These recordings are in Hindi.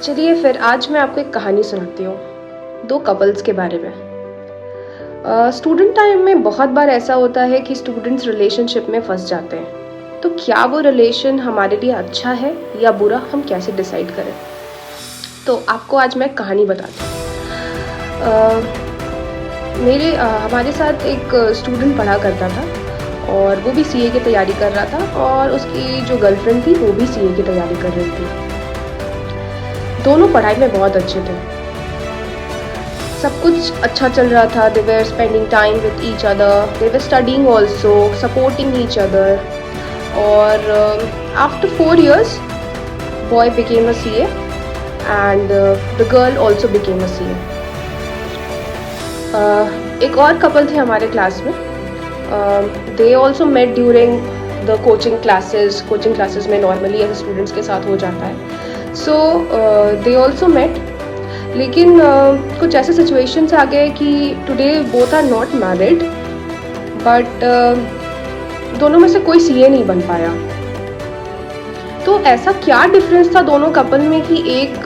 चलिए फिर आज मैं आपको एक कहानी सुनाती हूँ दो कपल्स के बारे में। स्टूडेंट टाइम में बहुत बार ऐसा होता है कि स्टूडेंट्स रिलेशनशिप में फंस जाते हैं। तो क्या वो रिलेशन हमारे लिए अच्छा है या बुरा, हम कैसे डिसाइड करें? तो आपको आज मैं कहानी बताती हूँ। हमारे साथ एक स्टूडेंट पढ़ा करता था और वो भी सीए की तैयारी कर रहा था और उसकी जो गर्लफ्रेंड थी वो भी सीए की तैयारी कर रही थी। दोनों पढ़ाई में बहुत अच्छे थे, सब कुछ अच्छा चल रहा था। They were spending time with each other, they were studying also, supporting each other. और after 4 years boy became a CA and the girl also became a CA. एक और कपल थे हमारे क्लास में। They also met during the coaching classes में नॉर्मली ऐसे स्टूडेंट्स के साथ हो जाता है। सो दे ऑल्सो मेट, लेकिन कुछ ऐसे सिचुएशंस आ गए कि today both are not married, but दोनों में से कोई सीए नहीं बन पाया। तो ऐसा क्या डिफरेंस था दोनों कपल में कि एक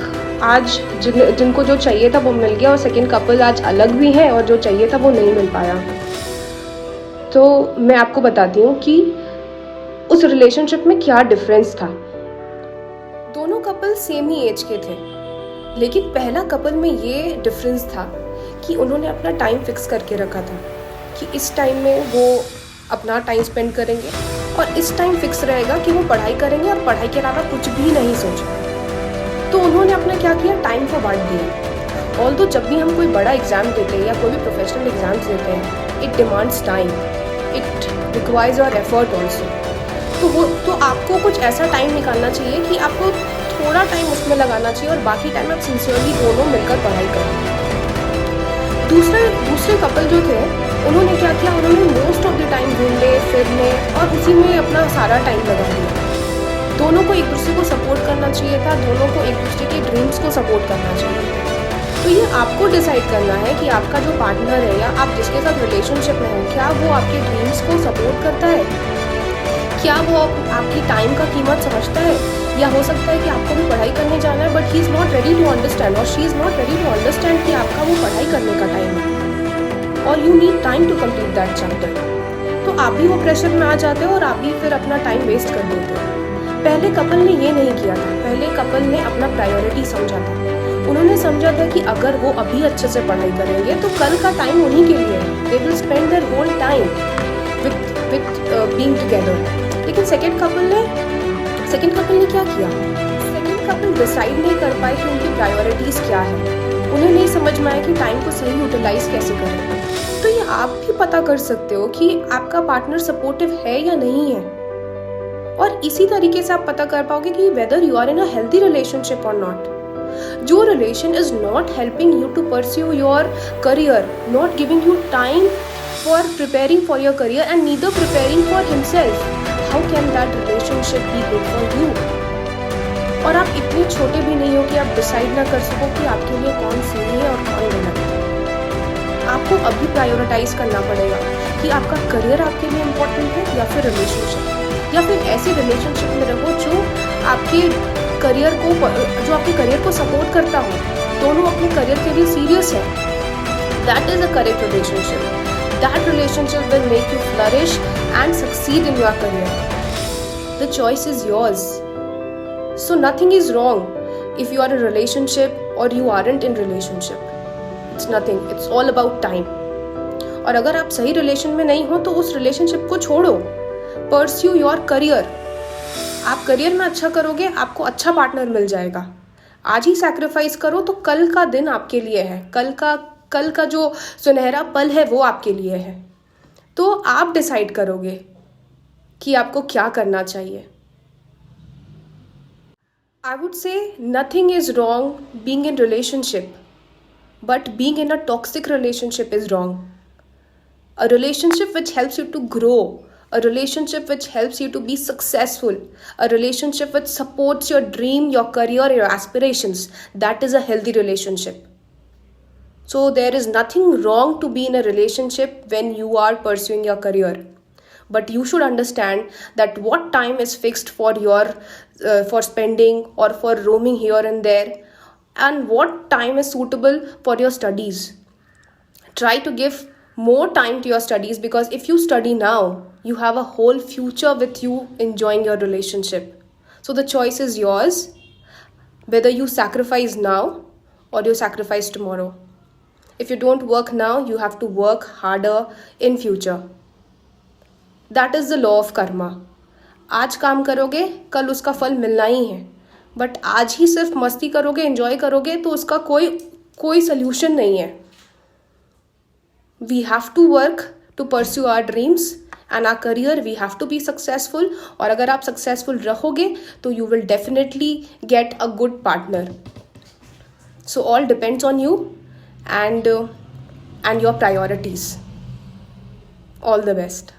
आज जिनको जो चाहिए था वो मिल गया और सेकंड कपल आज अलग भी है और जो चाहिए था वो नहीं मिल पाया। तो मैं आपको बताती हूँ कि उस रिलेशनशिप में क्या डिफरेंस था। दोनों कपल सेम ही एज के थे, लेकिन पहला कपल में ये डिफरेंस था कि उन्होंने अपना टाइम फिक्स करके रखा था कि इस टाइम में वो अपना टाइम स्पेंड करेंगे और इस टाइम फिक्स रहेगा कि वो पढ़ाई करेंगे और पढ़ाई के अलावा कुछ भी नहीं सोचेंगे। तो उन्होंने अपना क्या किया, टाइम को बांट दिया। ऑल्दो जब भी हम कोई बड़ा एग्जाम देते हैं या कोई भी प्रोफेशनल एग्जाम्स देते हैं, it demands time, it requires your effort also. तो आपको कुछ ऐसा टाइम निकालना चाहिए कि आपको थोड़ा टाइम उसमें लगाना चाहिए और बाकी टाइम आप सिंसियरली दोनों मिलकर पढ़ाई करें। दूसरे कपल जो थे उन्होंने क्या किया, उन्होंने मोस्ट ऑफ द टाइम घूमने फिरने और उसी में अपना सारा टाइम लगा दिया। दोनों को एक दूसरे को सपोर्ट करना चाहिए था, दोनों को एक दूसरे के ड्रीम्स को सपोर्ट करना चाहिए था। तो ये आपको डिसाइड करना है कि आपका जो पार्टनर है या आप जिसके साथ रिलेशनशिप में हो, क्या वो आपके ड्रीम्स को सपोर्ट करता है, क्या वो आपकी टाइम का कीमत समझता है। या हो सकता है कि आपको भी पढ़ाई करने जाना है but he is not ready to understand और she is not ready to understand कि आपका वो पढ़ाई करने का टाइम है और you need time to complete that chapter. तो आप भी वो प्रेशर में आ जाते हो और आप भी फिर अपना टाइम वेस्ट कर देते हो। पहले कपल ने ये नहीं किया था, पहले कपल ने अपना प्रायोरिटी समझा था। उन्होंने समझा था कि अगर वो अभी अच्छे से पढ़ाई करेंगे तो कल का टाइम उन्हीं के लिए है। They will spend their whole time with being together. लेकिन सेकेंड कपल ने क्या किया, सेकेंड कपल डिसाइड नहीं कर पाए कि उनकी प्रायोरिटीज़ क्या है। उन्हें नहीं समझ में आया कि टाइम को सही यूटिलाइज कैसे करें। तो ये आप भी पता कर सकते हो कि आपका पार्टनर सपोर्टिव है या नहीं है, और इसी तरीके से आप पता कर पाओगे कि whether you are in a healthy relationship और नॉट। जो relation is not helping you to pursue your career, not giving you time for preparing for your career and neither preparing for himself, how can that relationship be good for you? और आप इतने छोटे भी नहीं हो कि आप डिसाइड ना कर सको कि आपके लिए कौन सही है और कौन गलत है। आपको अभी प्रायोरिटाइज करना पड़ेगा कि आपका करियर आपके लिए इम्पोर्टेंट है या फिर रिलेशनशिप, या फिर ऐसे रिलेशनशिप में रहो जो आपके करियर को सपोर्ट करता हो, दोनों अपने करियर के लिए सीरियस है। That is a correct relationship. That relationship will make you flourish and succeed in your career. The choice is yours. So nothing is wrong if you are in a relationship or you aren't in relationship. It's nothing. It's all about time. और अगर आप सही रिलेशन में नहीं हो तो उस रिलेशनशिप को छोड़ो. Pursue your career. आप करियर में अच्छा करोगे, आपको अच्छा पार्टनर मिल जाएगा. आज ही सैक्रिफाइस करो तो कल का दिन आपके लिए है. कल का जो सुनहरा पल है वो आपके लिए है. तो आप डिसाइड करोगे कि आपको क्या करना चाहिए. I would say nothing is wrong being in relationship, but being in a toxic relationship is wrong. A relationship which helps you to grow, a relationship which helps you to be successful, a relationship which supports your dream, your career, your aspirations, that is a healthy relationship. So there is nothing wrong to be in a relationship when you are pursuing your career, but you should understand that what time is fixed for your for spending or for roaming here and there, and what time is suitable for your studies. Try to give more time to your studies, because if you study now, you have a whole future with you enjoying your relationship. So the choice is yours, whether you sacrifice now or you sacrifice tomorrow. If you don't work now, you have to work harder in future. That is the law of karma. आज काम करोगे, कल उसका फल मिलना ही है. बट आज ही सिर्फ मस्ती करोगे, एंजॉय करोगे, तो उसका कोई सल्यूशन नहीं है. We have to work to pursue our dreams and our career. We have to be successful. और अगर आप successful रहोगे तो you will definitely get a good partner. So all depends on you and your priorities. All the best.